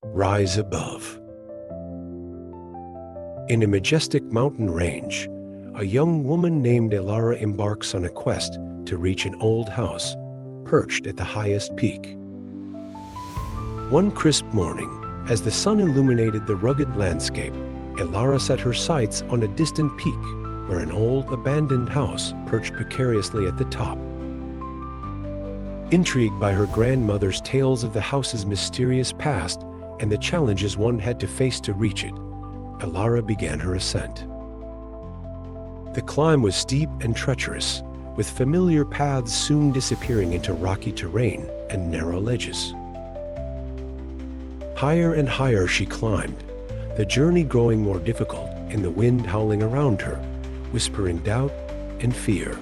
Rise above. In a majestic mountain range, a young woman named Elara embarks on a quest to reach an old house perched at the highest peak. One crisp morning, as the sun illuminated the rugged landscape, Elara set her sights on a distant peak where an old abandoned house perched precariously at the top. Intrigued by her grandmother's tales of the house's mysterious past and the challenges one had to face to reach it, Elara began her ascent. The climb was steep and treacherous, with familiar paths soon disappearing into rocky terrain and narrow ledges. Higher and higher she climbed, the journey growing more difficult and the wind howling around her, whispering doubt and fear.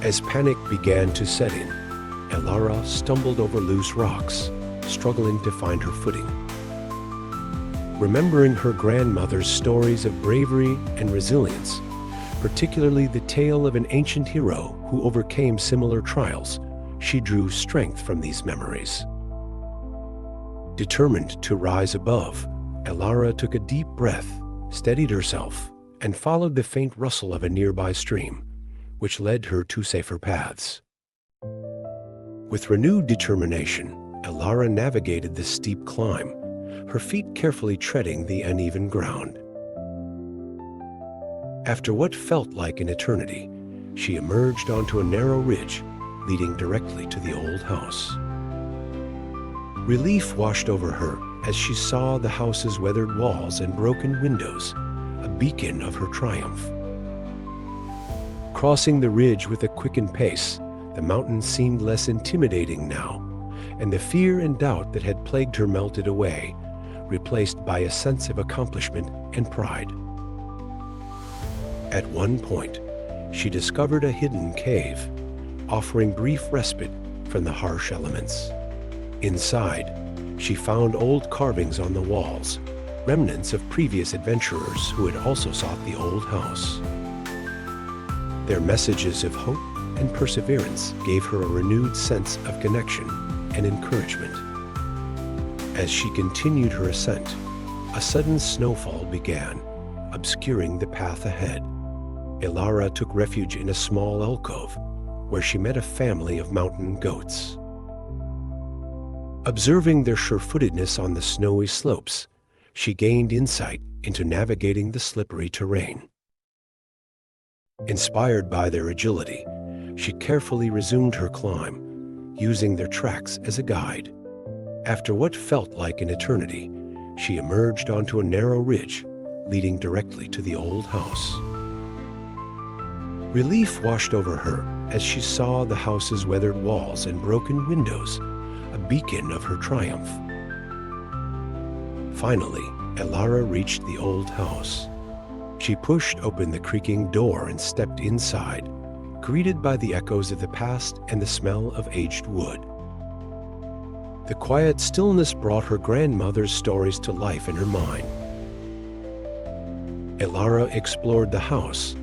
As panic began to set in, Elara stumbled over loose rocks, struggling to find her footing. Remembering her grandmother's stories of bravery and resilience, particularly the tale of an ancient hero who overcame similar trials, she drew strength from these memories. Determined to rise above, Elara took a deep breath, steadied herself, and followed the faint rustle of a nearby stream, which led her to safer paths. With renewed determination, Elara navigated the steep climb, her feet carefully treading the uneven ground. After what felt like an eternity, she emerged onto a narrow ridge leading directly to the old house. Relief washed over her as she saw the house's weathered walls and broken windows, a beacon of her triumph. Crossing the ridge with a quickened pace, the mountain seemed less intimidating now, and the fear and doubt that had plagued her melted away, replaced by a sense of accomplishment and pride. At one point, she discovered a hidden cave, offering brief respite from the harsh elements. Inside, she found old carvings on the walls, remnants of previous adventurers who had also sought the old house. Their messages of hope and perseverance gave her a renewed sense of connection and encouragement. As she continued her ascent, a sudden snowfall began, obscuring the path ahead. Elara took refuge in a small alcove, where she met a family of mountain goats. Observing their sure-footedness on the snowy slopes, she gained insight into navigating the slippery terrain. Inspired by their agility, she carefully resumed her climb, using their tracks as a guide. After what felt like an eternity, she emerged onto a narrow ridge leading directly to the old house. Relief washed over her as she saw the house's weathered walls and broken windows, a beacon of her triumph. Finally, Elara reached the old house. She pushed open the creaking door and stepped inside, greeted by the echoes of the past and the smell of aged wood. The quiet stillness brought her grandmother's stories to life in her mind. Elara explored the house,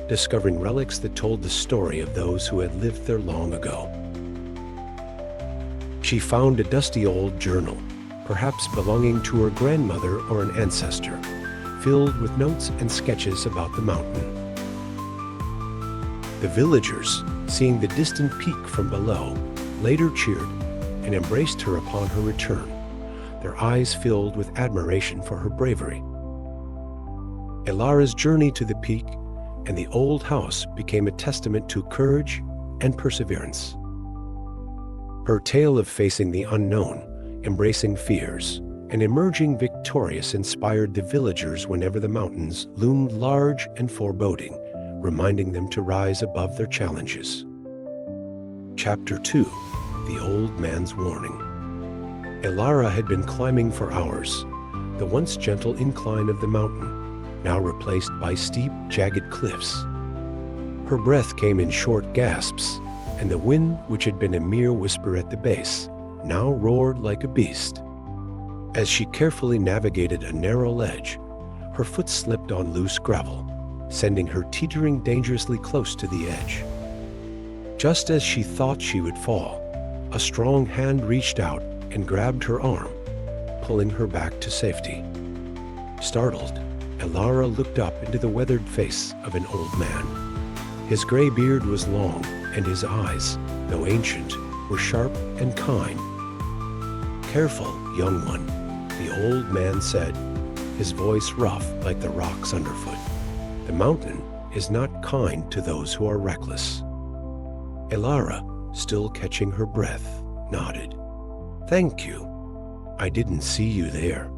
discovering relics that told the story of those who had lived there long ago. She found a dusty old journal, perhaps belonging to her grandmother or an ancestor, filled with notes and sketches about the mountain. The villagers, seeing the distant peak from below, later cheered and embraced her upon her return, their eyes filled with admiration for her bravery. Elara's journey to the peak and the old house became a testament to courage and perseverance. Her tale of facing the unknown, embracing fears, and emerging victorious inspired the villagers whenever the mountains loomed large and foreboding, reminding them to rise above their challenges. Chapter 2: The Old Man's Warning. Elara had been climbing for hours, the once gentle incline of the mountain, now replaced by steep, jagged cliffs. Her breath came in short gasps, and the wind, which had been a mere whisper at the base, now roared like a beast. As she carefully navigated a narrow ledge, her foot slipped on loose gravel, sending her teetering dangerously close to the edge. Just as she thought she would fall, a strong hand reached out and grabbed her arm, pulling her back to safety. Startled, Elara looked up into the weathered face of an old man. His gray beard was long, and his eyes, though ancient, were sharp and kind. "Careful, young one," the old man said, his voice rough like the rocks underfoot. "The mountain is not kind to those who are reckless." Elara, still catching her breath, nodded. "Thank you. I didn't see you there."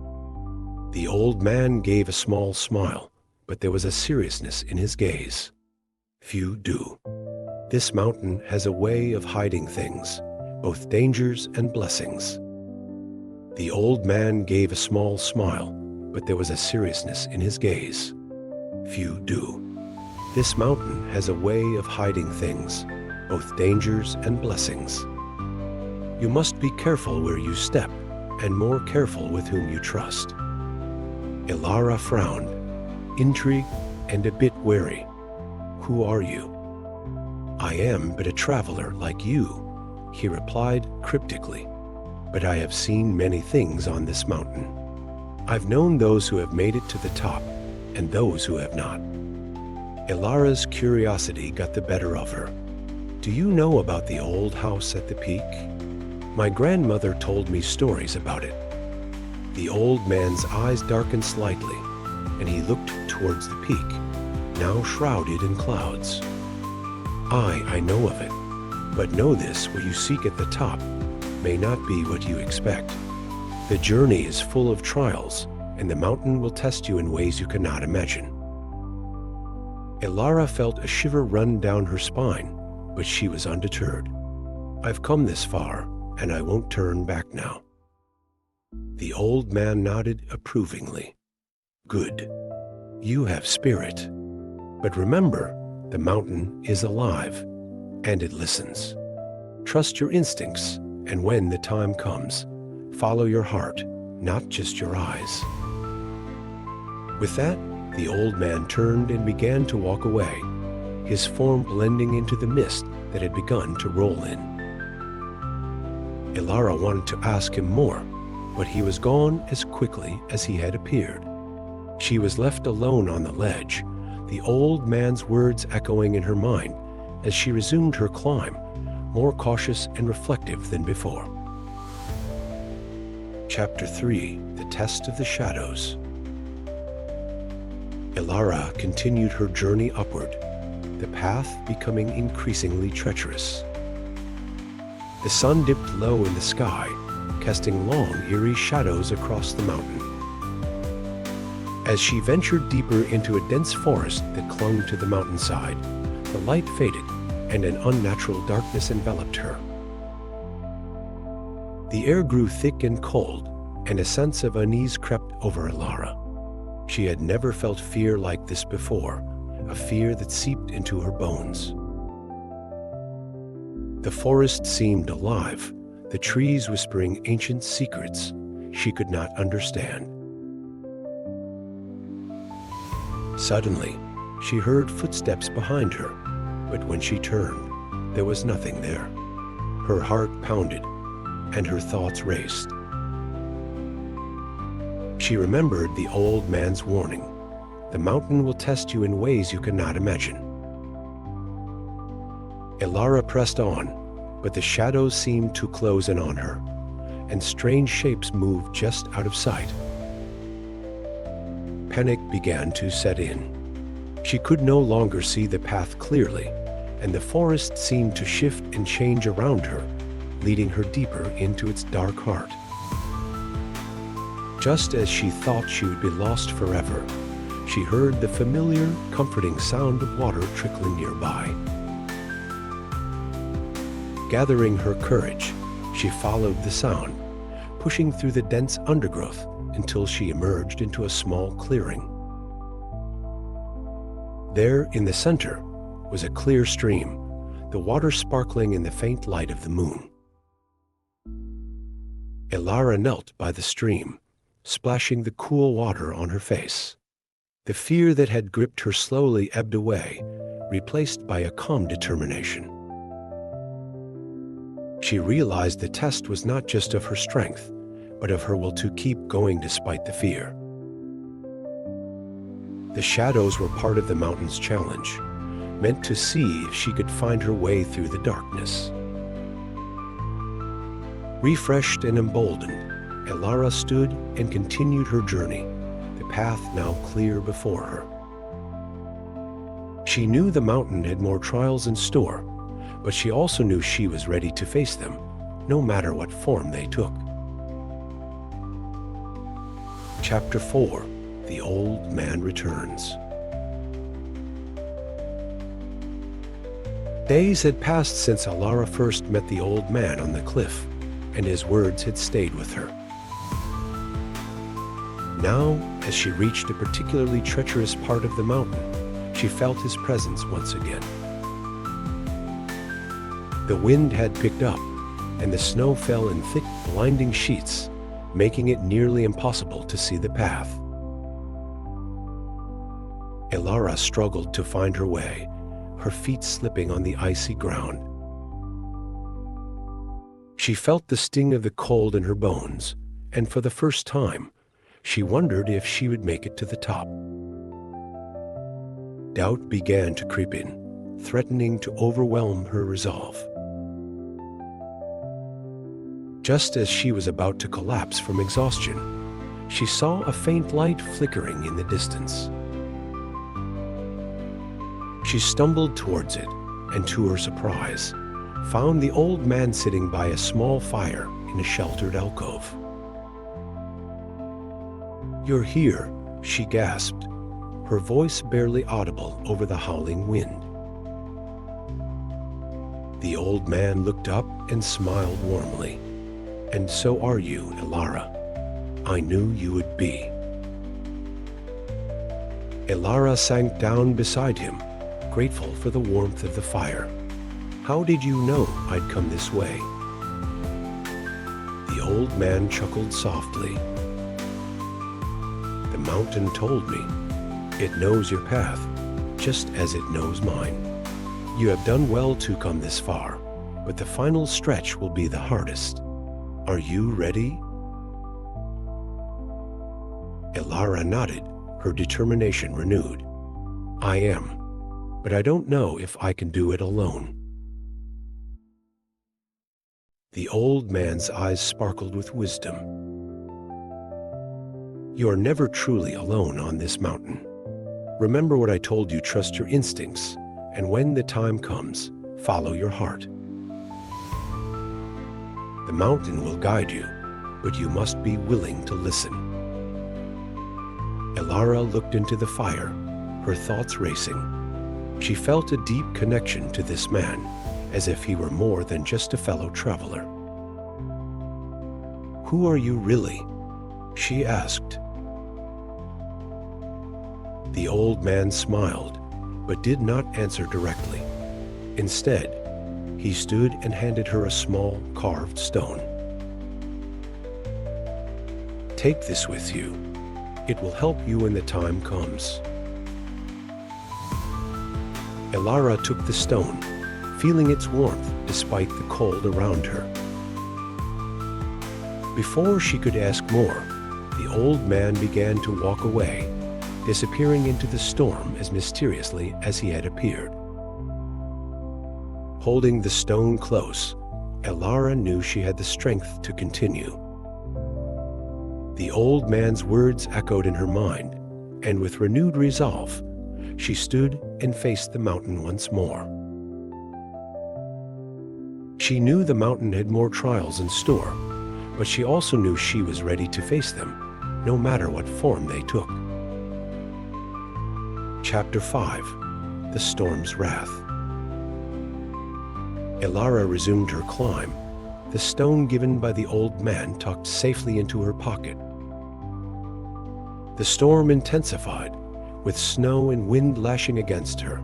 The old man gave a small smile, but there was a seriousness in his gaze. "Few do. This mountain has a way of hiding things, both dangers and blessings." The old man gave a small smile, but there was a seriousness in his gaze. "Few do. This mountain has a way of hiding things, both dangers and blessings. You must be careful where you step, and more careful with whom you trust." Elara frowned, intrigued and a bit wary. "Who are you?" "I am but a traveler like you," he replied cryptically. "But I have seen many things on this mountain. I've known those who have made it to the top, and those who have not." Elara's curiosity got the better of her. "Do you know about the old house at the peak? My grandmother told me stories about it." The old man's eyes darkened slightly, and he looked towards the peak, now shrouded in clouds. I know of it, but know this: what you seek at the top may not be what you expect. The journey is full of trials, and the mountain will test you in ways you cannot imagine. Elara felt a shiver run down her spine, but she was undeterred. "I've come this far, and I won't turn back now." The old man nodded approvingly. "Good. You have spirit. But remember, the mountain is alive, and it listens. Trust your instincts, and when the time comes, follow your heart, not just your eyes." With that, the old man turned and began to walk away, his form blending into the mist that had begun to roll in. Elara wanted to ask him more, but he was gone as quickly as he had appeared. She was left alone on the ledge, the old man's words echoing in her mind as she resumed her climb, more cautious and reflective than before. Chapter 3: The Test of the Shadows. Elara continued her journey upward, the path becoming increasingly treacherous. The sun dipped low in the sky, casting long, eerie shadows across the mountain. As she ventured deeper into a dense forest that clung to the mountainside, the light faded, and an unnatural darkness enveloped her. The air grew thick and cold, and a sense of unease crept over Elara. She had never felt fear like this before, a fear that seeped into her bones. The forest seemed alive, the trees whispering ancient secrets she could not understand. Suddenly, she heard footsteps behind her, but when she turned, there was nothing there. Her heart pounded, and her thoughts raced. She remembered the old man's warning: the mountain will test you in ways you cannot imagine. Elara pressed on, but the shadows seemed to close in on her, and strange shapes moved just out of sight. Panic began to set in. She could no longer see the path clearly, and the forest seemed to shift and change around her, leading her deeper into its dark heart. Just as she thought she would be lost forever, she heard the familiar, comforting sound of water trickling nearby. Gathering her courage, she followed the sound, pushing through the dense undergrowth until she emerged into a small clearing. There, in the center, was a clear stream, the water sparkling in the faint light of the moon. Elara knelt by the stream, splashing the cool water on her face. The fear that had gripped her slowly ebbed away, replaced by a calm determination. She realized the test was not just of her strength, but of her will to keep going despite the fear. The shadows were part of the mountain's challenge, meant to see if she could find her way through the darkness. Refreshed and emboldened, Elara stood and continued her journey, the path now clear before her. She knew the mountain had more trials in store, but she also knew she was ready to face them, no matter what form they took. Chapter 4: The Old Man Returns. Days had passed since Elara first met the old man on the cliff, and his words had stayed with her. Now, as she reached a particularly treacherous part of the mountain, she felt his presence once again. The wind had picked up, and the snow fell in thick, blinding sheets, making it nearly impossible to see the path. Elara struggled to find her way, her feet slipping on the icy ground. She felt the sting of the cold in her bones, and for the first time, she wondered if she would make it to the top. Doubt began to creep in, threatening to overwhelm her resolve. Just as she was about to collapse from exhaustion, she saw a faint light flickering in the distance. She stumbled towards it, and to her surprise, found the old man sitting by a small fire in a sheltered alcove. "You're here," she gasped, her voice barely audible over the howling wind. The old man looked up and smiled warmly. "And so are you, Elara. I knew you would be." Elara sank down beside him, grateful for the warmth of the fire. "How did you know I'd come this way?" The old man chuckled softly. "The mountain told me. It knows your path, just as it knows mine. You have done well to come this far, but the final stretch will be the hardest. Are you ready?" Elara nodded, her determination renewed. "I am, but I don't know if I can do it alone." The old man's eyes sparkled with wisdom. "You are never truly alone on this mountain. Remember what I told you, trust your instincts, and when the time comes, follow your heart. The mountain will guide you, but you must be willing to listen." Elara looked into the fire, her thoughts racing. She felt a deep connection to this man, as if he were more than just a fellow traveler. "Who are you really?" she asked. The old man smiled, but did not answer directly. Instead, he stood and handed her a small, carved stone. "Take this with you. It will help you when the time comes." Elara took the stone, feeling its warmth despite the cold around her. Before she could ask more, the old man began to walk away, disappearing into the storm as mysteriously as he had appeared. Holding the stone close, Elara knew she had the strength to continue. The old man's words echoed in her mind, and with renewed resolve, she stood and faced the mountain once more. She knew the mountain had more trials in store, but she also knew she was ready to face them, no matter what form they took. Chapter 5: The Storm's Wrath. Elara resumed her climb, the stone given by the old man tucked safely into her pocket. The storm intensified, with snow and wind lashing against her,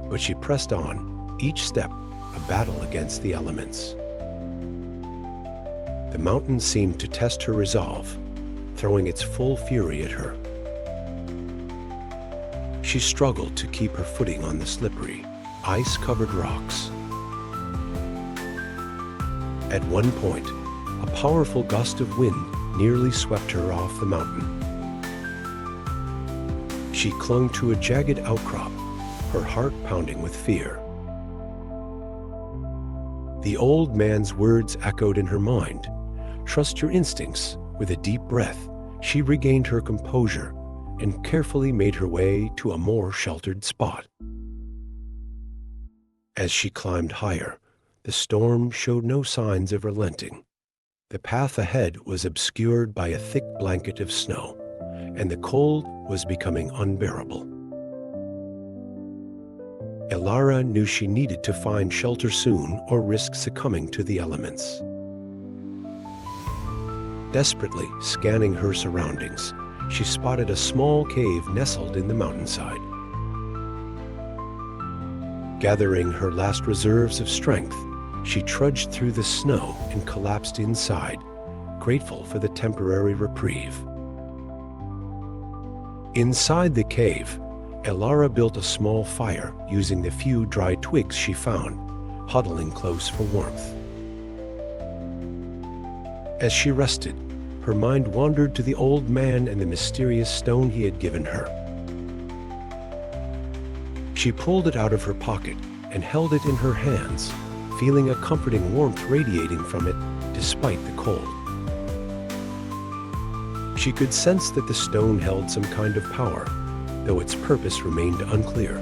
but she pressed on, each step a battle against the elements. The mountain seemed to test her resolve, throwing its full fury at her. She struggled to keep her footing on the slippery, ice-covered rocks. At one point, a powerful gust of wind nearly swept her off the mountain. She clung to a jagged outcrop, her heart pounding with fear. The old man's words echoed in her mind. Trust your instincts. With a deep breath, she regained her composure and carefully made her way to a more sheltered spot. As she climbed higher, the storm showed no signs of relenting. The path ahead was obscured by a thick blanket of snow, and the cold was becoming unbearable. Elara knew she needed to find shelter soon or risk succumbing to the elements. Desperately scanning her surroundings, she spotted a small cave nestled in the mountainside. Gathering her last reserves of strength, she trudged through the snow and collapsed inside, grateful for the temporary reprieve. Inside the cave, Elara built a small fire using the few dry twigs she found, huddling close for warmth. As she rested, her mind wandered to the old man and the mysterious stone he had given her. She pulled it out of her pocket and held it in her hands, feeling a comforting warmth radiating from it despite the cold. She could sense that the stone held some kind of power, though its purpose remained unclear.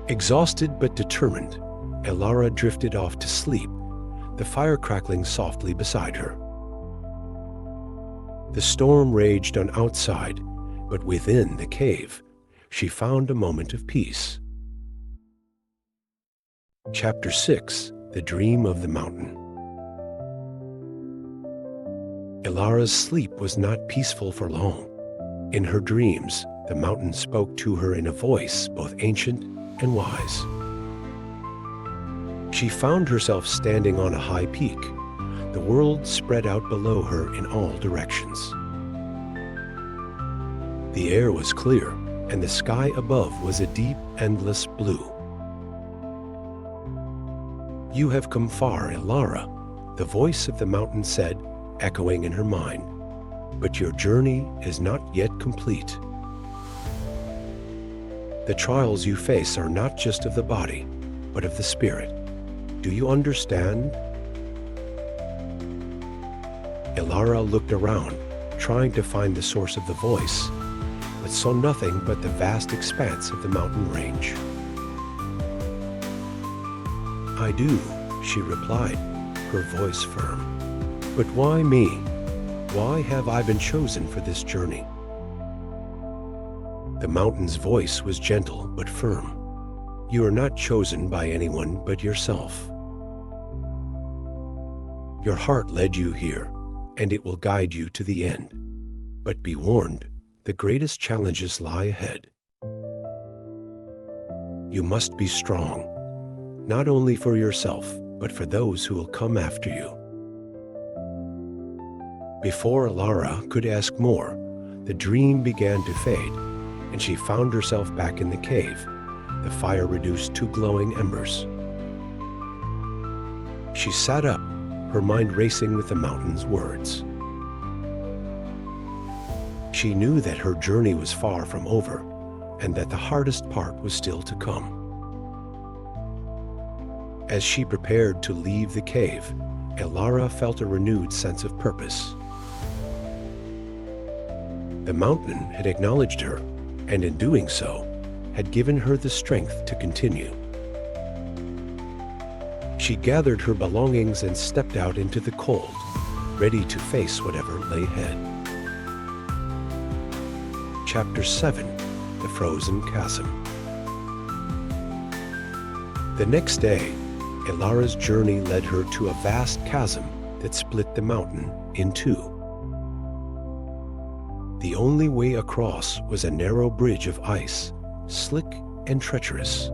Exhausted but determined, Elara drifted off to sleep, the fire crackling softly beside her. The storm raged on outside, but within the cave, she found a moment of peace. Chapter 6: The Dream of the Mountain. Elara's sleep was not peaceful for long. In her dreams, the mountain spoke to her in a voice both ancient and wise. She found herself standing on a high peak, the world spread out below her in all directions. The air was clear, and the sky above was a deep, endless blue. "You have come far, Elara," the voice of the mountain said, echoing in her mind. "But your journey is not yet complete. The trials you face are not just of the body, but of the spirit. Do you understand?" Elara looked around, trying to find the source of the voice, but saw nothing but the vast expanse of the mountain range. "I do," she replied, her voice firm. "But why me? Why have I been chosen for this journey?" The mountain's voice was gentle but firm. "You are not chosen by anyone but yourself. Your heart led you here, and it will guide you to the end. But be warned, the greatest challenges lie ahead. You must be strong, not only for yourself, but for those who will come after you." Before Elara could ask more, the dream began to fade, and she found herself back in the cave, the fire reduced to glowing embers. She sat up, her mind racing with the mountain's words. She knew that her journey was far from over, and that the hardest part was still to come. As she prepared to leave the cave, Elara felt a renewed sense of purpose. The mountain had acknowledged her, and in doing so, had given her the strength to continue. She gathered her belongings and stepped out into the cold, ready to face whatever lay ahead. Chapter 7: The Frozen Chasm. The next day, Elara's journey led her to a vast chasm that split the mountain in two. The only way across was a narrow bridge of ice, slick and treacherous.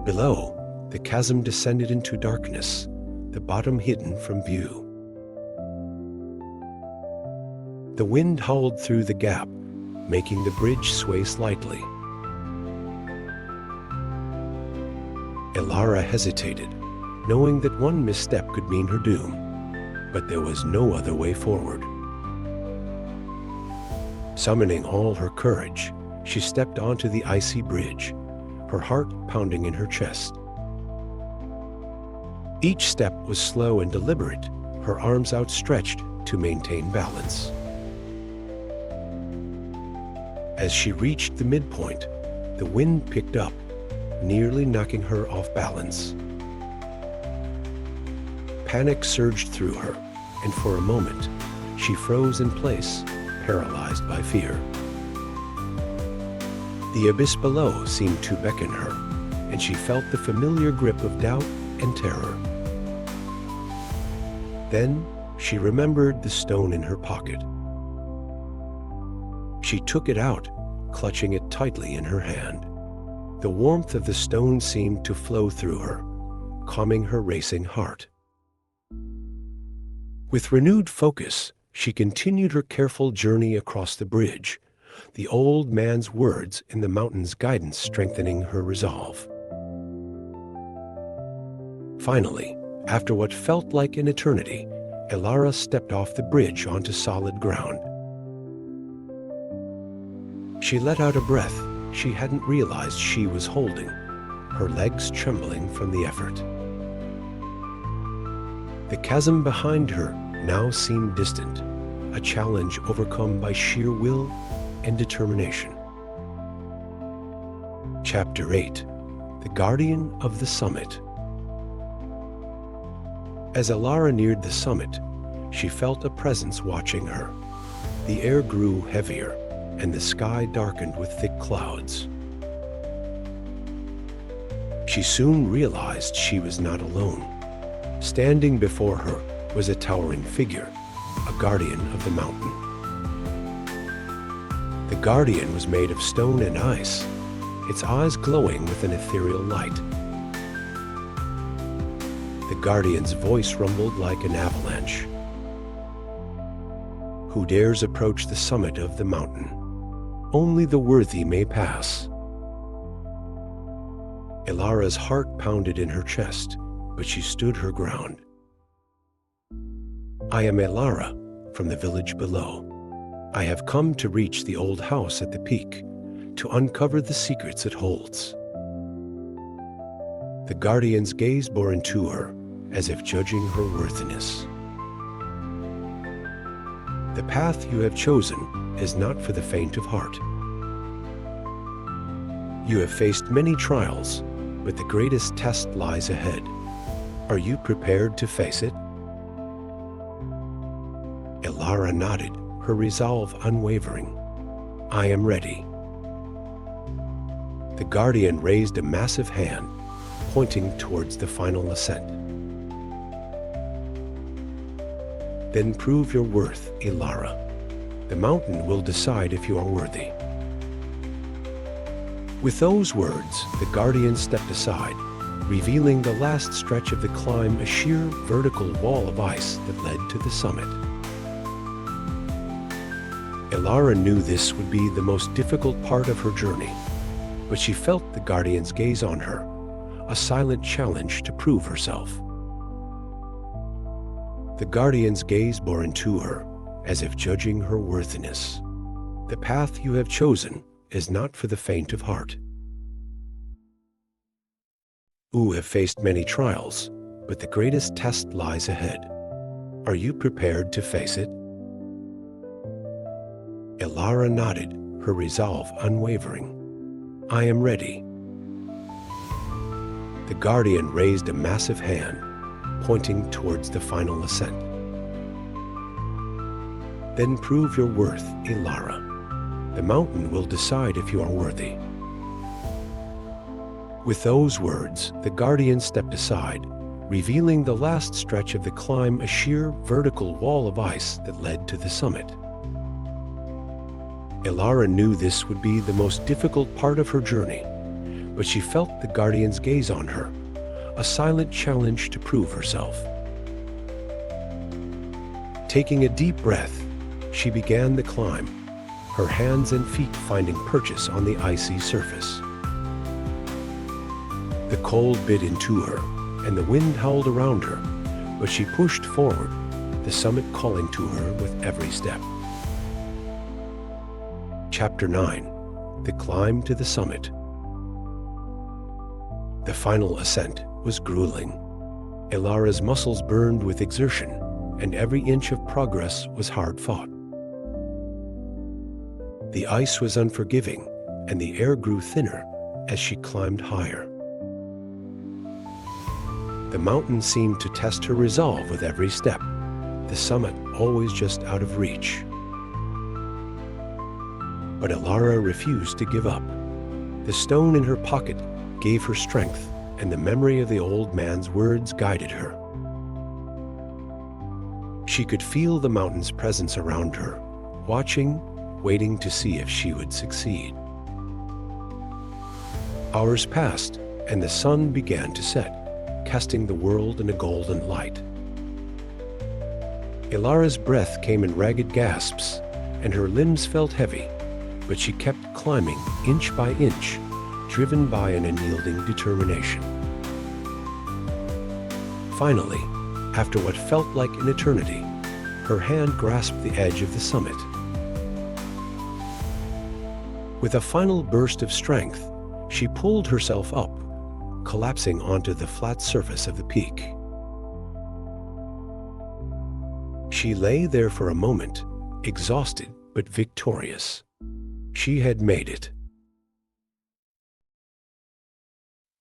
Below, the chasm descended into darkness, the bottom hidden from view. The wind howled through the gap, making the bridge sway slightly. Elara hesitated, knowing that one misstep could mean her doom. But there was no other way forward. Summoning all her courage, she stepped onto the icy bridge, her heart pounding in her chest. Each step was slow and deliberate, her arms outstretched to maintain balance. As she reached the midpoint, the wind picked up, nearly knocking her off balance. Panic surged through her, and for a moment, she froze in place, paralyzed by fear. The abyss below seemed to beckon her, and she felt the familiar grip of doubt and terror. Then she remembered the stone in her pocket. She took it out, clutching it tightly in her hand. The warmth of the stone seemed to flow through her, calming her racing heart. With renewed focus, she continued her careful journey across the bridge, the old man's words in the mountain's guidance strengthening her resolve. Finally, after what felt like an eternity, Elara stepped off the bridge onto solid ground. She let out a breath she hadn't realized she was holding, her legs trembling from the effort. The chasm behind her now seemed distant, a challenge overcome by sheer will and determination. Chapter 8: The Guardian of the Summit. As Elara neared the summit, she felt a presence watching her. The air grew heavier, and the sky darkened with thick clouds. She soon realized she was not alone. Standing before her was a towering figure, a guardian of the mountain. The guardian was made of stone and ice, its eyes glowing with an ethereal light. The guardian's voice rumbled like an avalanche. Who dares approach the summit of the mountain? Only the worthy may pass. Elara's heart pounded in her chest, but she stood her ground. I am Elara, from the village below. I have come to reach the old house at the peak, to uncover the secrets it holds. The guardian's gaze bore into her, as if judging her worthiness. The path you have chosen is not for the faint of heart. You have faced many trials, but the greatest test lies ahead. Are you prepared to face it? Elara nodded, her resolve unwavering. I am ready. The guardian raised a massive hand, pointing towards the final ascent. Then prove your worth, Elara. The mountain will decide if you are worthy. With those words, the guardian stepped aside, revealing the last stretch of the climb, a sheer vertical wall of ice that led to the summit. Elara knew this would be the most difficult part of her journey, but she felt the guardian's gaze on her, a silent challenge to prove herself. The guardian's gaze bore into her, as if judging her worthiness. The path you have chosen is not for the faint of heart. You have faced many trials, but the greatest test lies ahead. Are you prepared to face it? Elara nodded, her resolve unwavering. I am ready. The guardian raised a massive hand, pointing towards the final ascent. Then prove your worth, Elara. The mountain will decide if you are worthy. With those words, the guardian stepped aside, revealing the last stretch of the climb, a sheer vertical wall of ice that led to the summit. Elara knew this would be the most difficult part of her journey, but she felt the guardian's gaze on her, a silent challenge to prove herself. Taking a deep breath, she began the climb, her hands and feet finding purchase on the icy surface. The cold bit into her, and the wind howled around her, but she pushed forward, the summit calling to her with every step. Chapter 9. The Climb to the Summit. The final ascent was grueling. Ilara's muscles burned with exertion, and every inch of progress was hard-fought. The ice was unforgiving, and the air grew thinner as she climbed higher. The mountain seemed to test her resolve with every step, the summit always just out of reach. But Ilara refused to give up. The stone in her pocket gave her strength, and the memory of the old man's words guided her. She could feel the mountain's presence around her, watching, waiting to see if she would succeed. Hours passed, and the sun began to set, casting the world in a golden light. Ilara's breath came in ragged gasps, and her limbs felt heavy, but she kept climbing inch by inch, driven by an unyielding determination. Finally, after what felt like an eternity, her hand grasped the edge of the summit. With a final burst of strength, she pulled herself up, collapsing onto the flat surface of the peak. She lay there for a moment, exhausted but victorious. She had made it.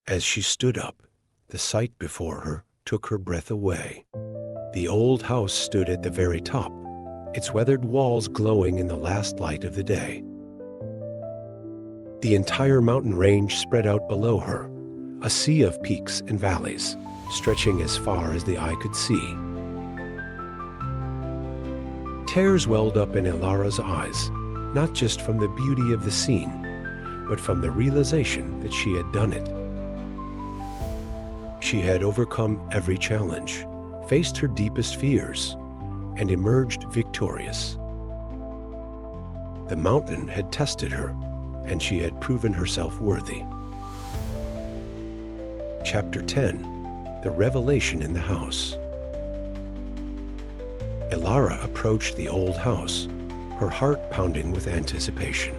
As she stood up, the sight before her took her breath away. The old house stood at the very top, its weathered walls glowing in the last light of the day. The entire mountain range spread out below her, a sea of peaks and valleys, stretching as far as the eye could see. Tears welled up in Ilara's eyes, not just from the beauty of the scene, but from the realization that she had done it. She had overcome every challenge, faced her deepest fears, and emerged victorious. The mountain had tested her, and she had proven herself worthy. Chapter 10. The Revelation in the House. Ilara approached the old house, her heart pounding with anticipation.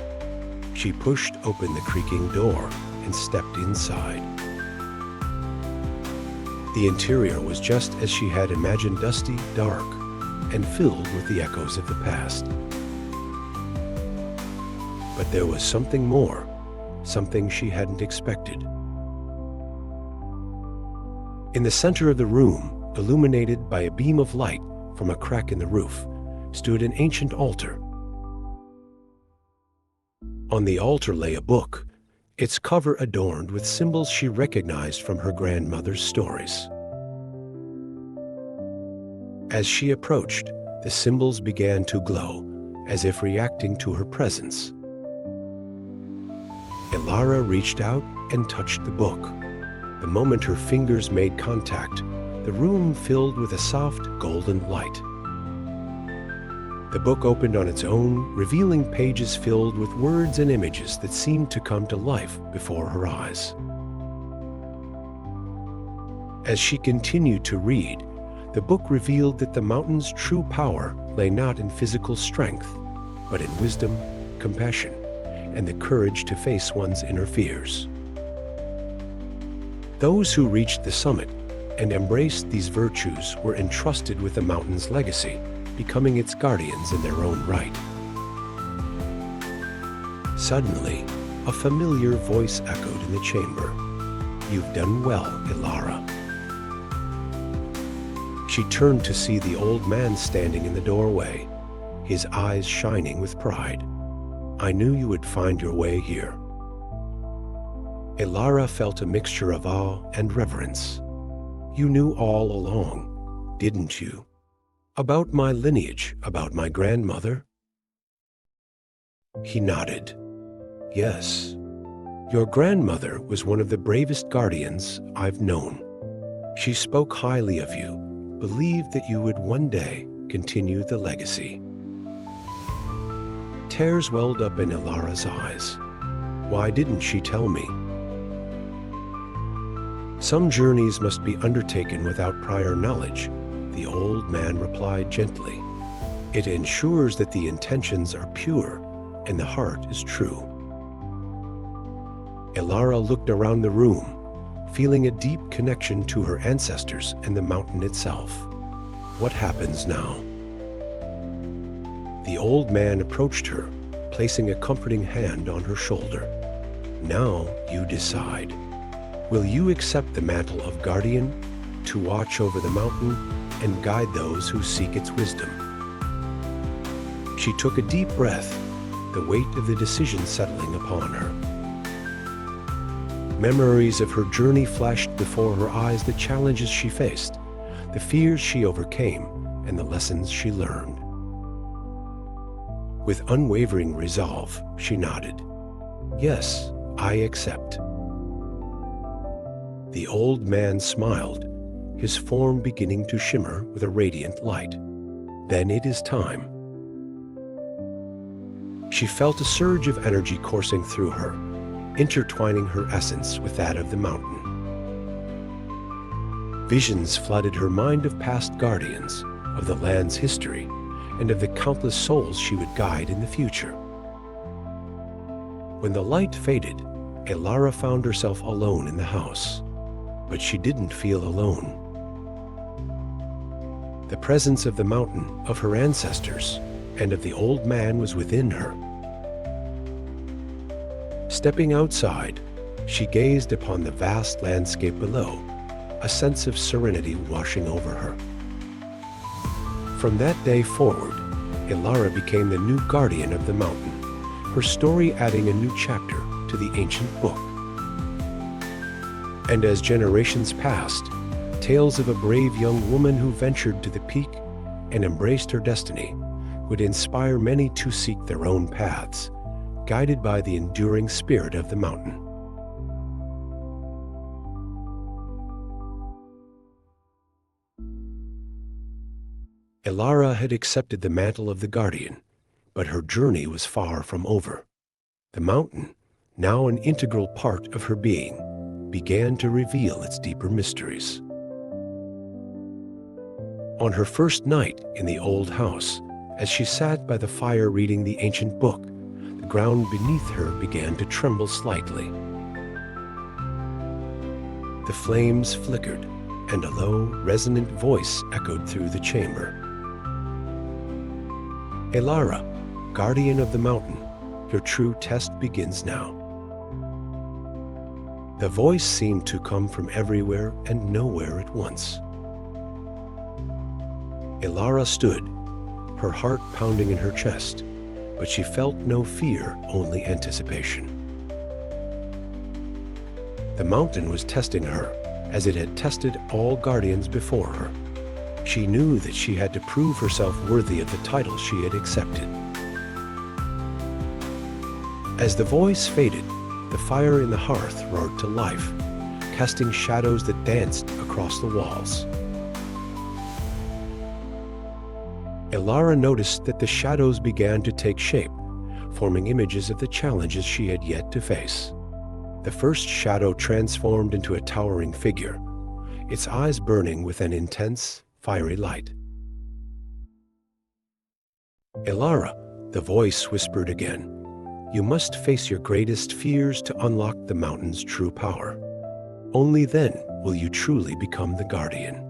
She pushed open the creaking door and stepped inside. The interior was just as she had imagined, dusty, dark, and filled with the echoes of the past. But there was something more, something she hadn't expected. In the center of the room, illuminated by a beam of light from a crack in the roof, stood an ancient altar. On the altar lay a book, its cover adorned with symbols she recognized from her grandmother's stories. As she approached, the symbols began to glow, as if reacting to her presence. Ilara reached out and touched the book. The moment her fingers made contact, the room filled with a soft, golden light. The book opened on its own, revealing pages filled with words and images that seemed to come to life before her eyes. As she continued to read, the book revealed that the mountain's true power lay not in physical strength, but in wisdom, compassion, and the courage to face one's inner fears. Those who reached the summit and embraced these virtues were entrusted with the mountain's legacy, becoming its guardians in their own right. Suddenly, a familiar voice echoed in the chamber. "You've done well, Ilara." She turned to see the old man standing in the doorway, his eyes shining with pride. "I knew you would find your way here." Ilara felt a mixture of awe and reverence. "You knew all along, didn't you? About my lineage, about my grandmother?" He nodded. "Yes. Your grandmother was one of the bravest guardians I've known. She spoke highly of you, believed that you would one day continue the legacy." Tears welled up in Ilara's eyes. Why didn't she tell me? Some journeys must be undertaken without prior knowledge, the old man replied gently. It ensures that the intentions are pure and the heart is true. Elara looked around the room, feeling a deep connection to her ancestors and the mountain itself. What happens now? The old man approached her, placing a comforting hand on her shoulder. Now you decide. Will you accept the mantle of guardian to watch over the mountain and guide those who seek its wisdom? She took a deep breath, the weight of the decision settling upon her. Memories of her journey flashed before her eyes, the challenges she faced, the fears she overcame, and the lessons she learned. With unwavering resolve, she nodded. Yes, I accept. The old man smiled, his form beginning to shimmer with a radiant light. Then it is time. She felt a surge of energy coursing through her, intertwining her essence with that of the mountain. Visions flooded her mind of past guardians, of the land's history, and of the countless souls she would guide in the future. When the light faded, Elara found herself alone in the house, but she didn't feel alone. The presence of the mountain, of her ancestors, and of the old man was within her. Stepping outside, she gazed upon the vast landscape below, a sense of serenity washing over her. From that day forward, Elara became the new guardian of the mountain, her story adding a new chapter to the ancient book. And as generations passed, tales of a brave young woman who ventured to the peak and embraced her destiny would inspire many to seek their own paths, guided by the enduring spirit of the mountain. Elara had accepted the mantle of the guardian, but her journey was far from over. The mountain, now an integral part of her being, began to reveal its deeper mysteries. On her first night in the old house, as she sat by the fire reading the ancient book, the ground beneath her began to tremble slightly. The flames flickered, and a low, resonant voice echoed through the chamber. Elara, guardian of the mountain, your true test begins now. The voice seemed to come from everywhere and nowhere at once. Elara stood, her heart pounding in her chest, but she felt no fear, only anticipation. The mountain was testing her, as it had tested all guardians before her. She knew that she had to prove herself worthy of the title she had accepted. As the voice faded, the fire in the hearth roared to life, casting shadows that danced across the walls. Elara noticed that the shadows began to take shape, forming images of the challenges she had yet to face. The first shadow transformed into a towering figure, its eyes burning with an intense, fiery light. Elara, the voice whispered again, you must face your greatest fears to unlock the mountain's true power. Only then will you truly become the guardian.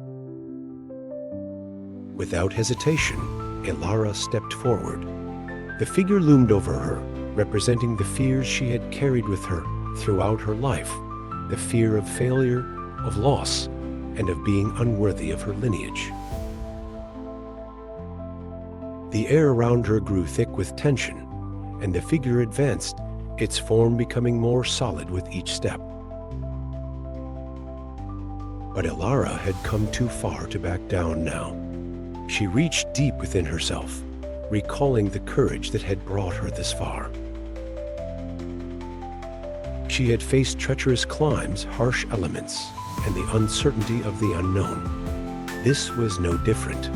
Without hesitation, Elara stepped forward. The figure loomed over her, representing the fears she had carried with her throughout her life, the fear of failure, of loss, and of being unworthy of her lineage. The air around her grew thick with tension, and the figure advanced, its form becoming more solid with each step. But Elara had come too far to back down now. She reached deep within herself, recalling the courage that had brought her this far. She had faced treacherous climbs, harsh elements, and the uncertainty of the unknown. This was no different.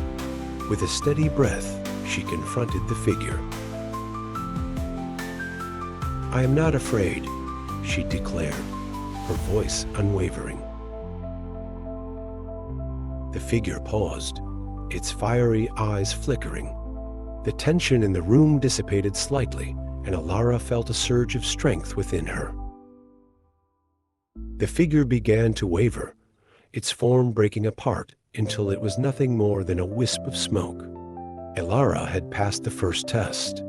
With a steady breath, she confronted the figure. I am not afraid, she declared, her voice unwavering. The figure paused, its fiery eyes flickering. The tension in the room dissipated slightly, and Alara felt a surge of strength within her. The figure began to waver, its form breaking apart until it was nothing more than a wisp of smoke. Alara had passed the first test.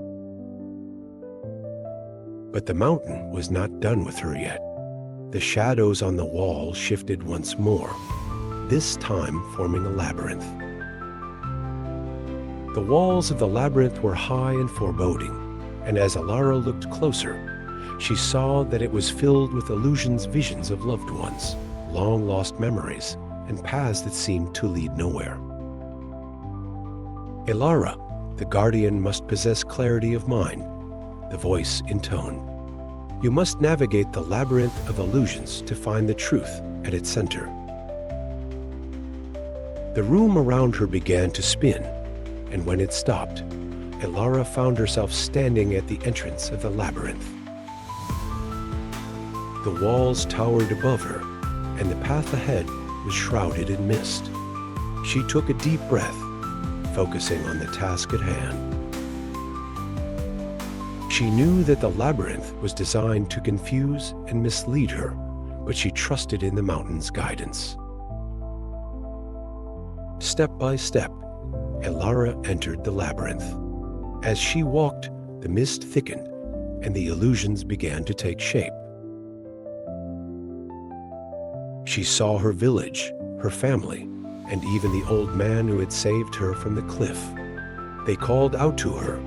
But the mountain was not done with her yet. The shadows on the wall shifted once more, this time forming a labyrinth. The walls of the labyrinth were high and foreboding, and as Alara looked closer, she saw that it was filled with illusions, visions of loved ones, long-lost memories, and paths that seemed to lead nowhere. Alara, the guardian, must possess clarity of mind, the voice intoned. You must navigate the labyrinth of illusions to find the truth at its center. The room around her began to spin, and when it stopped, Alara found herself standing at the entrance of the labyrinth. The walls towered above her, and the path ahead was shrouded in mist. She took a deep breath, focusing on the task at hand. She knew that the labyrinth was designed to confuse and mislead her, but she trusted in the mountain's guidance. Step by step, Alara entered the labyrinth. As she walked, the mist thickened, and the illusions began to take shape. She saw her village, her family, and even the old man who had saved her from the cliff. They called out to her,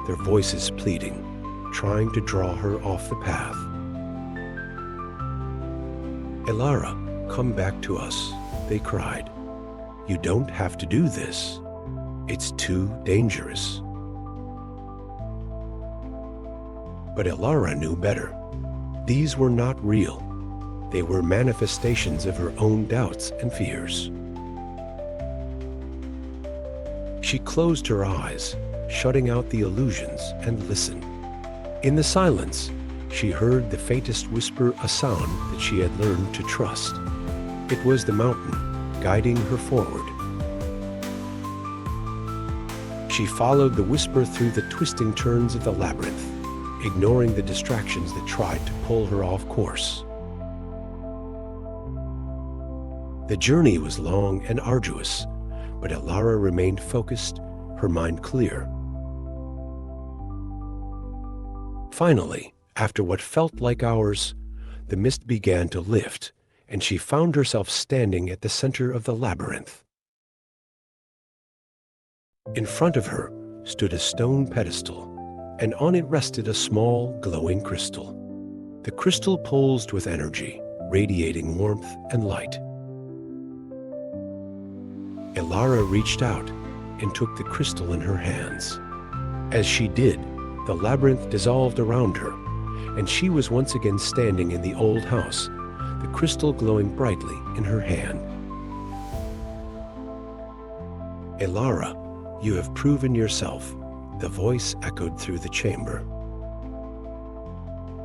their voices pleading, trying to draw her off the path. Alara, come back to us, they cried. You don't have to do this. It's too dangerous. But Alara knew better. These were not real. They were manifestations of her own doubts and fears. She closed her eyes, shutting out the illusions, and listened. In the silence, she heard the faintest whisper, a sound that she had learned to trust. It was the mountain, guiding her forward. She followed the whisper through the twisting turns of the labyrinth, ignoring the distractions that tried to pull her off course. The journey was long and arduous, but Alara remained focused, her mind clear. Finally, after what felt like hours, the mist began to lift, and she found herself standing at the center of the labyrinth. In front of her stood a stone pedestal, and on it rested a small, glowing crystal. The crystal pulsed with energy, radiating warmth and light. Alara reached out and took the crystal in her hands. As she did, the labyrinth dissolved around her, and she was once again standing in the old house, the crystal glowing brightly in her hand. Alara, you have proven yourself, the voice echoed through the chamber.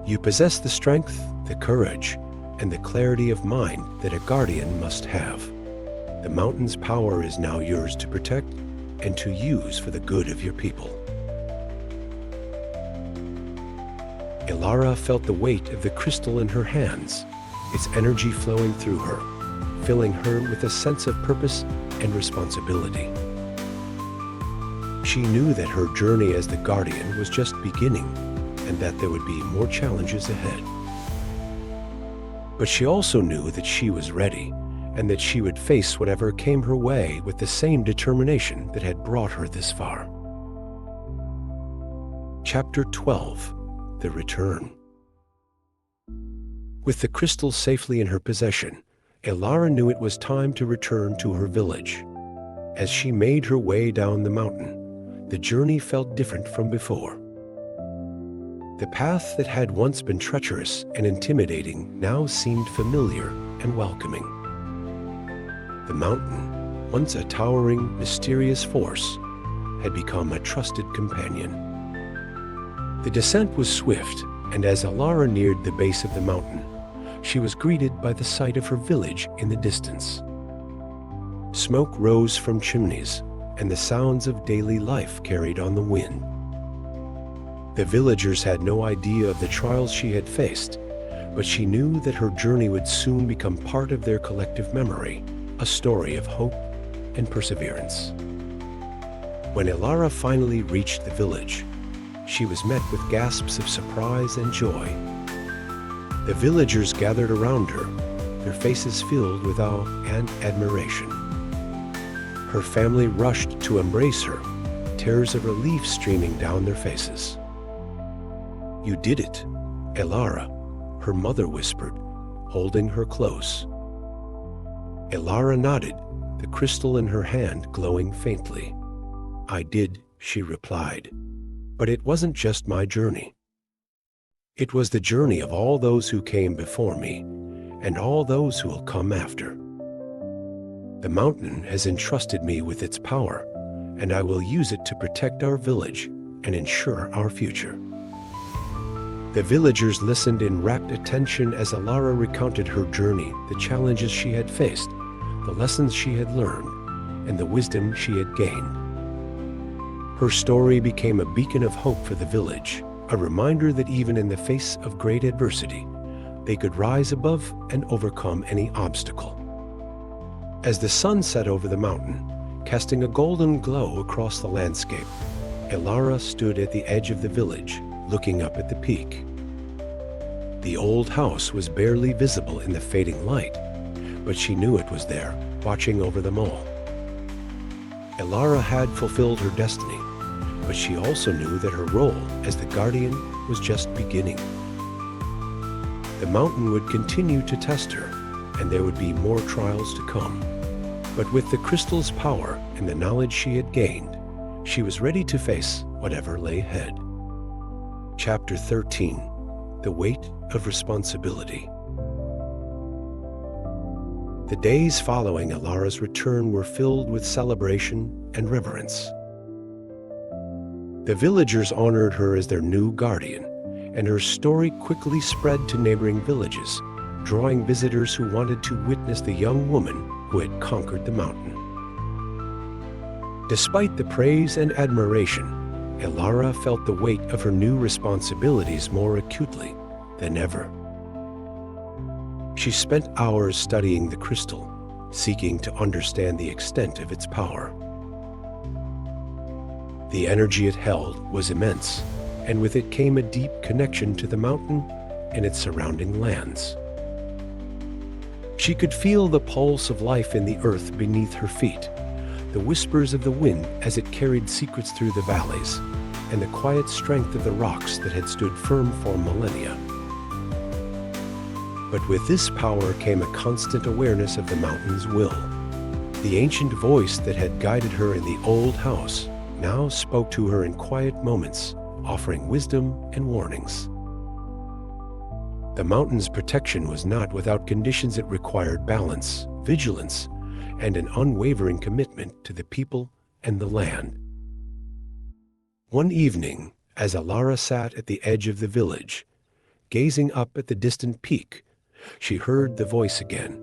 You possess the strength, the courage, and the clarity of mind that a guardian must have. The mountain's power is now yours to protect and to use for the good of your people. Alara felt the weight of the crystal in her hands, its energy flowing through her, filling her with a sense of purpose and responsibility. She knew that her journey as the guardian was just beginning, and that there would be more challenges ahead. But she also knew that she was ready, and that she would face whatever came her way with the same determination that had brought her this far. Chapter 12. The Return. With the crystal safely in her possession, Alara knew it was time to return to her village. As she made her way down the mountain, the journey felt different from before. The path that had once been treacherous and intimidating now seemed familiar and welcoming. The mountain, once a towering, mysterious force, had become a trusted companion. The descent was swift, and as Alara neared the base of the mountain, she was greeted by the sight of her village in the distance. Smoke rose from chimneys, and the sounds of daily life carried on the wind. The villagers had no idea of the trials she had faced, but she knew that her journey would soon become part of their collective memory, a story of hope and perseverance. When Elara finally reached the village, she was met with gasps of surprise and joy. The villagers gathered around her, their faces filled with awe and admiration. Her family rushed to embrace her, tears of relief streaming down their faces. "You did it, Elara," her mother whispered, holding her close. Elara nodded, the crystal in her hand glowing faintly. "I did," she replied, "but it wasn't just my journey. It was the journey of all those who came before me, and all those who will come after. The mountain has entrusted me with its power, and I will use it to protect our village and ensure our future." The villagers listened in rapt attention as Elara recounted her journey, the challenges she had faced, the lessons she had learned, and the wisdom she had gained. Her story became a beacon of hope for the village, a reminder that even in the face of great adversity, they could rise above and overcome any obstacle. As the sun set over the mountain, casting a golden glow across the landscape, Elara stood at the edge of the village, looking up at the peak. The old house was barely visible in the fading light, but she knew it was there, watching over them all. Elara had fulfilled her destiny, but she also knew that her role as the guardian was just beginning. The mountain would continue to test her, and there would be more trials to come. But with the crystal's power and the knowledge she had gained, she was ready to face whatever lay ahead. Chapter 13. The Weight of Responsibility. The days following Elara's return were filled with celebration and reverence. The villagers honored her as their new guardian, and her story quickly spread to neighboring villages, drawing visitors who wanted to witness the young woman who had conquered the mountain. Despite the praise and admiration, Elara felt the weight of her new responsibilities more acutely than ever. She spent hours studying the crystal, seeking to understand the extent of its power. The energy it held was immense, and with it came a deep connection to the mountain and its surrounding lands. She could feel the pulse of life in the earth beneath her feet, the whispers of the wind as it carried secrets through the valleys, and the quiet strength of the rocks that had stood firm for millennia. But with this power came a constant awareness of the mountain's will. The ancient voice that had guided her in the old house now spoke to her in quiet moments, offering wisdom and warnings. The mountain's protection was not without conditions. It required balance, vigilance, and an unwavering commitment to the people and the land. One evening, as Elara sat at the edge of the village, gazing up at the distant peak, she heard the voice again,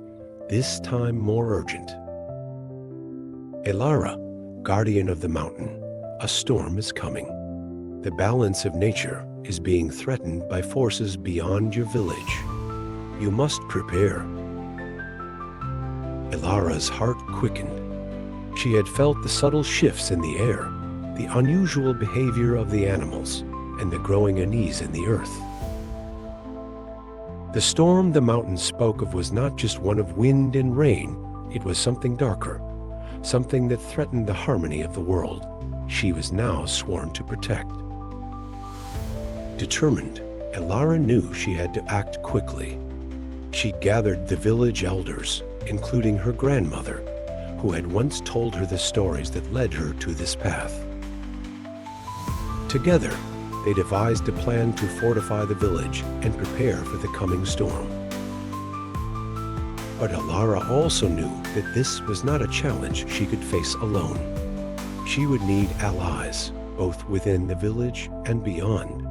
this time more urgent. "Elara, guardian of the mountain, a storm is coming. The balance of nature is being threatened by forces beyond your village. You must prepare." Elara's heart quickened. She had felt the subtle shifts in the air, the unusual behavior of the animals, and the growing unease in the earth. The storm the mountain spoke of was not just one of wind and rain, it was something darker, something that threatened the harmony of the world she was now sworn to protect. Determined, Elara knew she had to act quickly. She gathered the village elders, including her grandmother, who had once told her the stories that led her to this path. Together, they devised a plan to fortify the village and prepare for the coming storm. But Elara also knew that this was not a challenge she could face alone. She would need allies, both within the village and beyond.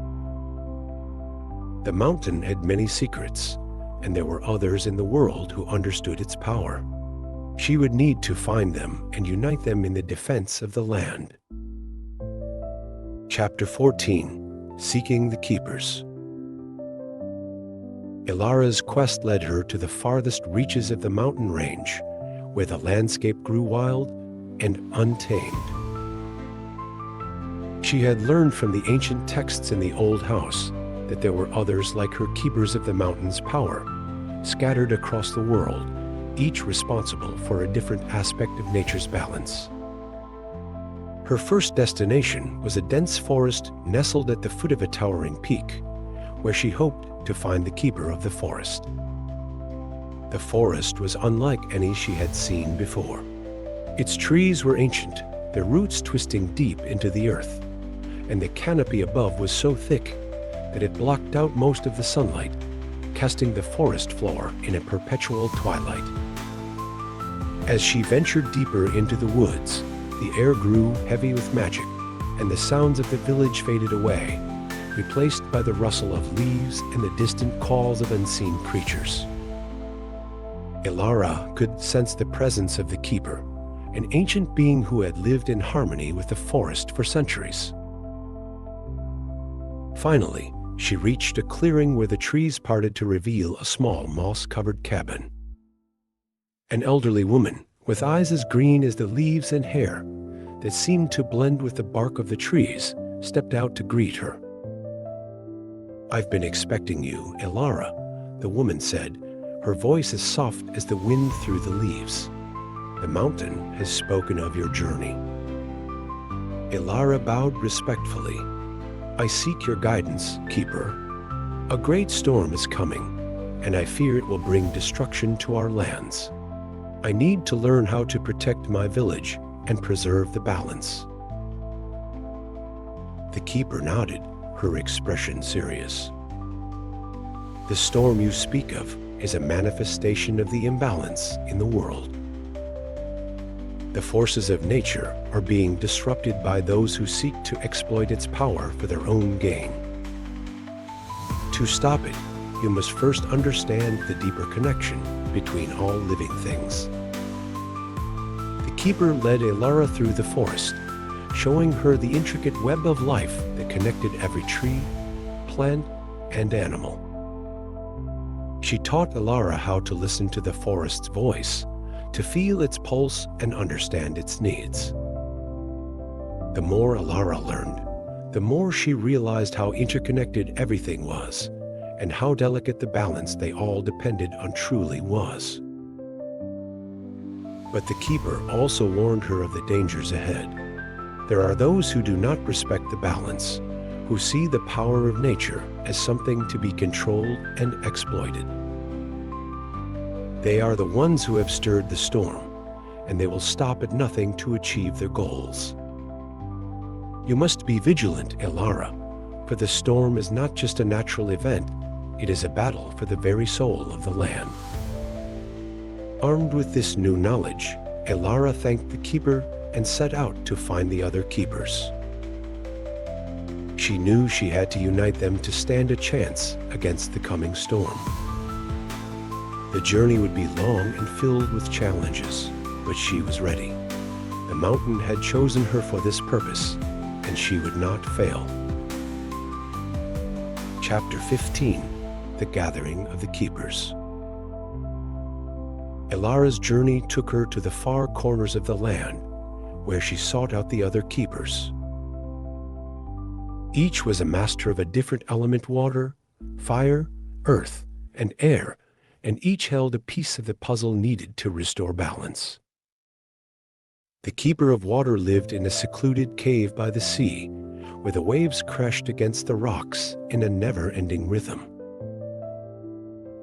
The mountain had many secrets, and there were others in the world who understood its power. She would need to find them and unite them in the defense of the land. Chapter 14: Seeking the Keepers. Ilara's quest led her to the farthest reaches of the mountain range, where the landscape grew wild and untamed. She had learned from the ancient texts in the old house that there were others like her, keepers of the mountain's power, scattered across the world, each responsible for a different aspect of nature's balance. Her first destination was a dense forest nestled at the foot of a towering peak, where she hoped to find the keeper of the forest. The forest was unlike any she had seen before. Its trees were ancient, their roots twisting deep into the earth, and the canopy above was so thick that it blocked out most of the sunlight, casting the forest floor in a perpetual twilight. As she ventured deeper into the woods, the air grew heavy with magic, and the sounds of the village faded away, replaced by the rustle of leaves and the distant calls of unseen creatures. Ilara could sense the presence of the keeper, an ancient being who had lived in harmony with the forest for centuries. Finally, she reached a clearing where the trees parted to reveal a small moss-covered cabin. An elderly woman, with eyes as green as the leaves and hair that seemed to blend with the bark of the trees, stepped out to greet her. "I've been expecting you, Ilara," the woman said, her voice as soft as the wind through the leaves. "The mountain has spoken of your journey." Ilara bowed respectfully. "I seek your guidance, Keeper. A great storm is coming, and I fear it will bring destruction to our lands. I need to learn how to protect my village and preserve the balance." The Keeper nodded, her expression serious. "The storm you speak of is a manifestation of the imbalance in the world. The forces of nature are being disrupted by those who seek to exploit its power for their own gain. To stop it, you must first understand the deeper connection between all living things." The Keeper led Ilara through the forest, showing her the intricate web of life that connected every tree, plant, and animal. She taught Ilara how to listen to the forest's voice, to feel its pulse and understand its needs. The more Ilara learned, the more she realized how interconnected everything was, and how delicate the balance they all depended on truly was. But the Keeper also warned her of the dangers ahead. There are those who do not respect the balance, who see the power of nature as something to be controlled and exploited. They are the ones who have stirred the storm, and they will stop at nothing to achieve their goals. You must be vigilant, Ilara, for the storm is not just a natural event, it is a battle for the very soul of the land. Armed with this new knowledge, Ilara thanked the Keeper and set out to find the other keepers. She knew she had to unite them to stand a chance against the coming storm. The journey would be long and filled with challenges, but she was ready. The mountain had chosen her for this purpose, and she would not fail. Chapter 15: The Gathering of the Keepers. Ilara's journey took her to the far corners of the land, where she sought out the other keepers. Each was a master of a different element: water, fire, earth, and air, and each held a piece of the puzzle needed to restore balance. The Keeper of Water lived in a secluded cave by the sea, where the waves crashed against the rocks in a never-ending rhythm.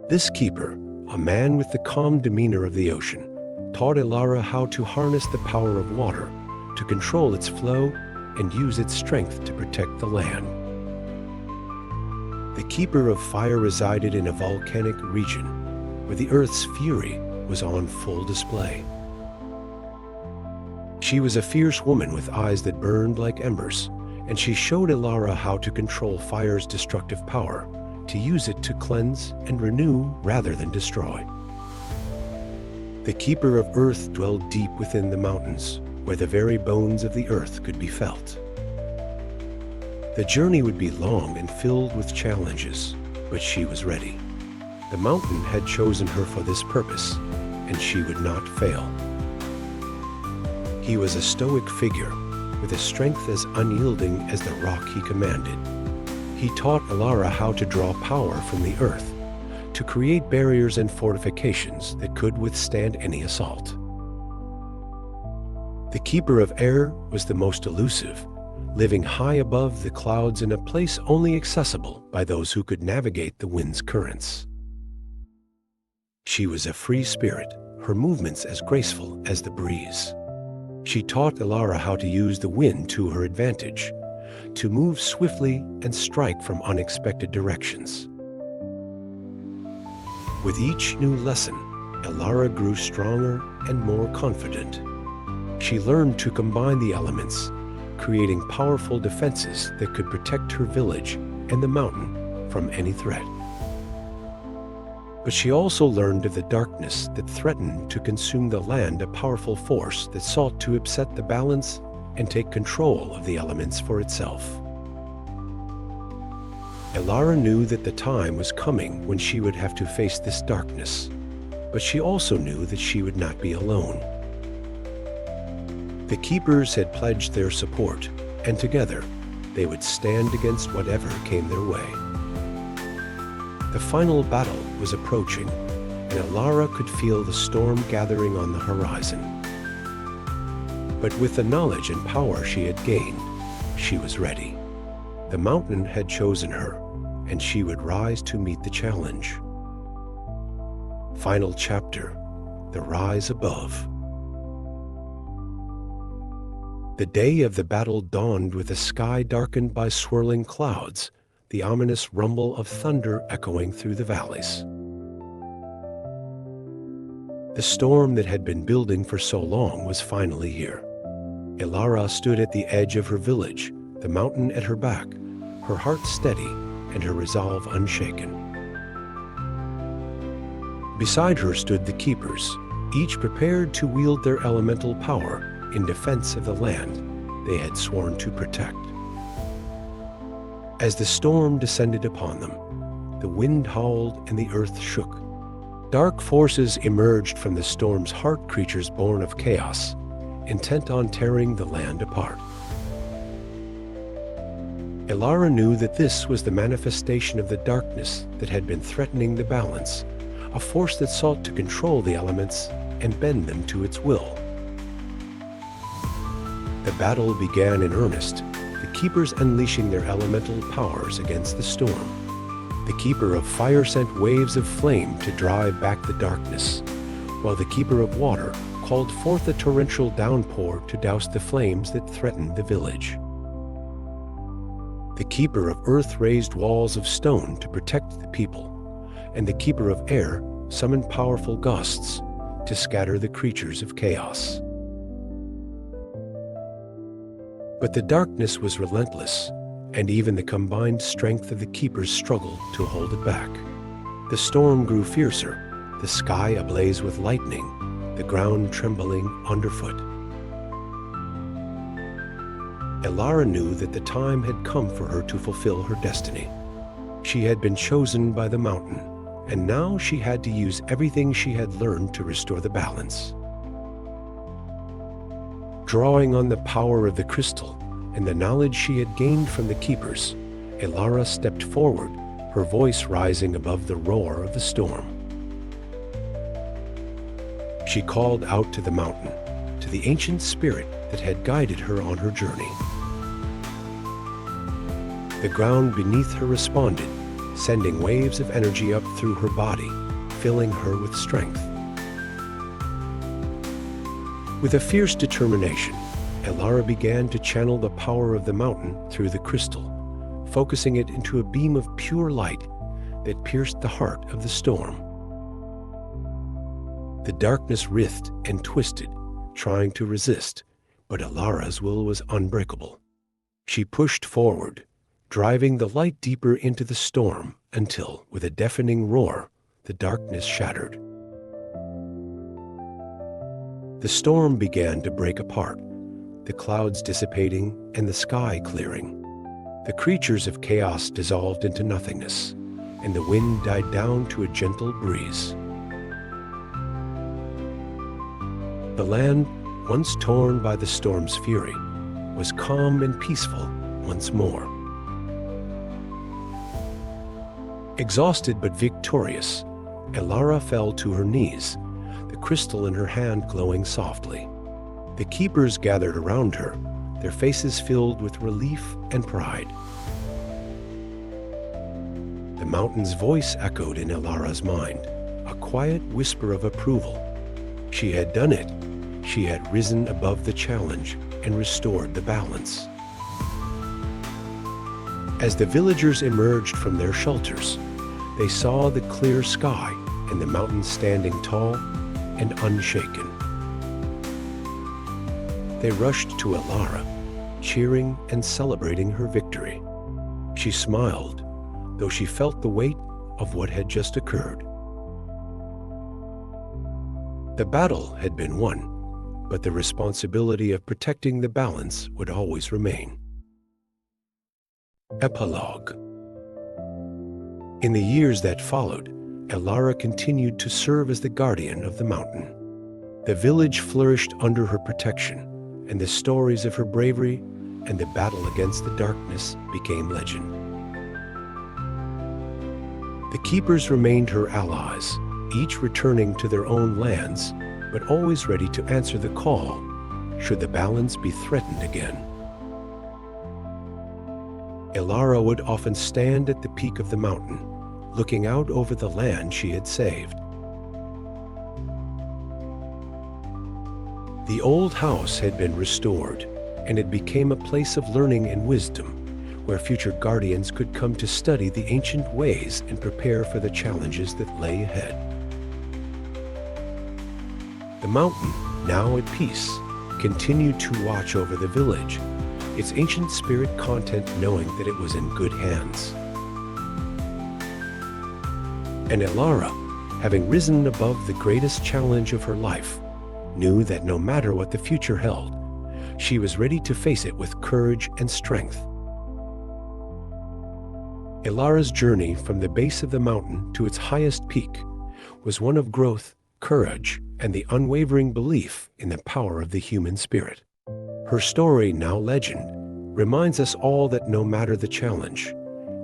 This keeper, a man with the calm demeanor of the ocean, taught Ilara how to harness the power of water, to control its flow, and use its strength to protect the land. The Keeper of Fire resided in a volcanic region, where the Earth's fury was on full display. She was a fierce woman with eyes that burned like embers, and she showed Ilara how to control fire's destructive power, to use it to cleanse and renew rather than destroy. The keeper of earth dwelled deep within the mountains, where the very bones of the earth could be felt. The journey would be long and filled with challenges, but she was ready. The mountain had chosen her for this purpose, and she would not fail. He was a stoic figure, with a strength as unyielding as the rock he commanded. He taught Alara how to draw power from the earth, to create barriers and fortifications that could withstand any assault. The keeper of air was the most elusive, living high above the clouds in a place only accessible by those who could navigate the wind's currents. She was a free spirit, her movements as graceful as the breeze. She taught Alara how to use the wind to her advantage, to move swiftly and strike from unexpected directions. With each new lesson, Alara grew stronger and more confident. She learned to combine the elements, creating powerful defenses that could protect her village and the mountain from any threat. But she also learned of the darkness that threatened to consume the land, a powerful force that sought to upset the balance and take control of the elements for itself. Alara knew that the time was coming when she would have to face this darkness, but she also knew that she would not be alone. The keepers had pledged their support, and together they would stand against whatever came their way. The final battle was approaching, and Alara could feel the storm gathering on the horizon. But with the knowledge and power she had gained, she was ready. The mountain had chosen her, and she would rise to meet the challenge. Final chapter: The Rise Above. The day of the battle dawned with the sky darkened by swirling clouds, the ominous rumble of thunder echoing through the valleys. The storm that had been building for so long was finally here. Alara stood at the edge of her village, the mountain at her back, her heart steady and her resolve unshaken. Beside her stood the keepers, each prepared to wield their elemental power in defense of the land they had sworn to protect. As the storm descended upon them, the wind howled and the earth shook. Dark forces emerged from the storm's heart, creatures born of chaos, intent on tearing the land apart. Alara knew that this was the manifestation of the darkness that had been threatening the balance, a force that sought to control the elements and bend them to its will. The battle began in earnest, the keepers unleashing their elemental powers against the storm. The keeper of fire sent waves of flame to drive back the darkness, while the keeper of water called forth a torrential downpour to douse the flames that threatened the village. The keeper of earth raised walls of stone to protect the people, and the keeper of air summoned powerful gusts to scatter the creatures of chaos. But the darkness was relentless, and even the combined strength of the keepers struggled to hold it back. The storm grew fiercer, the sky ablaze with lightning, the ground trembling underfoot. Alara knew that the time had come for her to fulfill her destiny. She had been chosen by the mountain, and now she had to use everything she had learned to restore the balance. Drawing on the power of the crystal and the knowledge she had gained from the keepers, Alara stepped forward, her voice rising above the roar of the storm. She called out to the mountain, to the ancient spirit that had guided her on her journey. The ground beneath her responded, sending waves of energy up through her body, filling her with strength. With a fierce determination, Alara began to channel the power of the mountain through the crystal, focusing it into a beam of pure light that pierced the heart of the storm. The darkness writhed and twisted, trying to resist, but Alara's will was unbreakable. She pushed forward, driving the light deeper into the storm until, with a deafening roar, the darkness shattered. The storm began to break apart, the clouds dissipating and the sky clearing. The creatures of chaos dissolved into nothingness, and the wind died down to a gentle breeze. The land, once torn by the storm's fury, was calm and peaceful once more. Exhausted but victorious, Elara fell to her knees, the crystal in her hand glowing softly. The keepers gathered around her, their faces filled with relief and pride. The mountain's voice echoed in Elara's mind, a quiet whisper of approval. She had done it. She had risen above the challenge and restored the balance. As the villagers emerged from their shelters, they saw the clear sky and the mountain standing tall and unshaken. They rushed to Elara, cheering and celebrating her victory. She smiled, though she felt the weight of what had just occurred. The battle had been won, but the responsibility of protecting the balance would always remain. Epilogue. In the years that followed, Elara continued to serve as the guardian of the mountain. The village flourished under her protection, and the stories of her bravery and the battle against the darkness became legend. The keepers remained her allies, each returning to their own lands, but always ready to answer the call should the balance be threatened again. Elara would often stand at the peak of the mountain, looking out over the land she had saved. The old house had been restored, and it became a place of learning and wisdom, where future guardians could come to study the ancient ways and prepare for the challenges that lay ahead. The mountain, now at peace, continued to watch over the village, its ancient spirit content knowing that it was in good hands. And Elara, having risen above the greatest challenge of her life, knew that no matter what the future held, she was ready to face it with courage and strength. Elara's journey from the base of the mountain to its highest peak was one of growth, courage, and the unwavering belief in the power of the human spirit. Her story, now legend, reminds us all that no matter the challenge,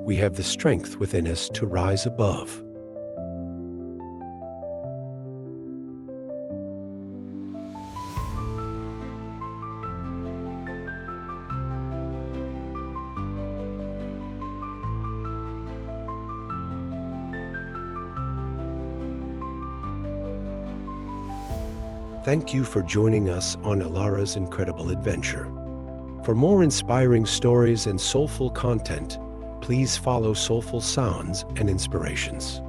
we have the strength within us to rise above. Thank you for joining us on Elara's incredible adventure. For more inspiring stories and soulful content, please follow Soulful Sounds and Inspirations.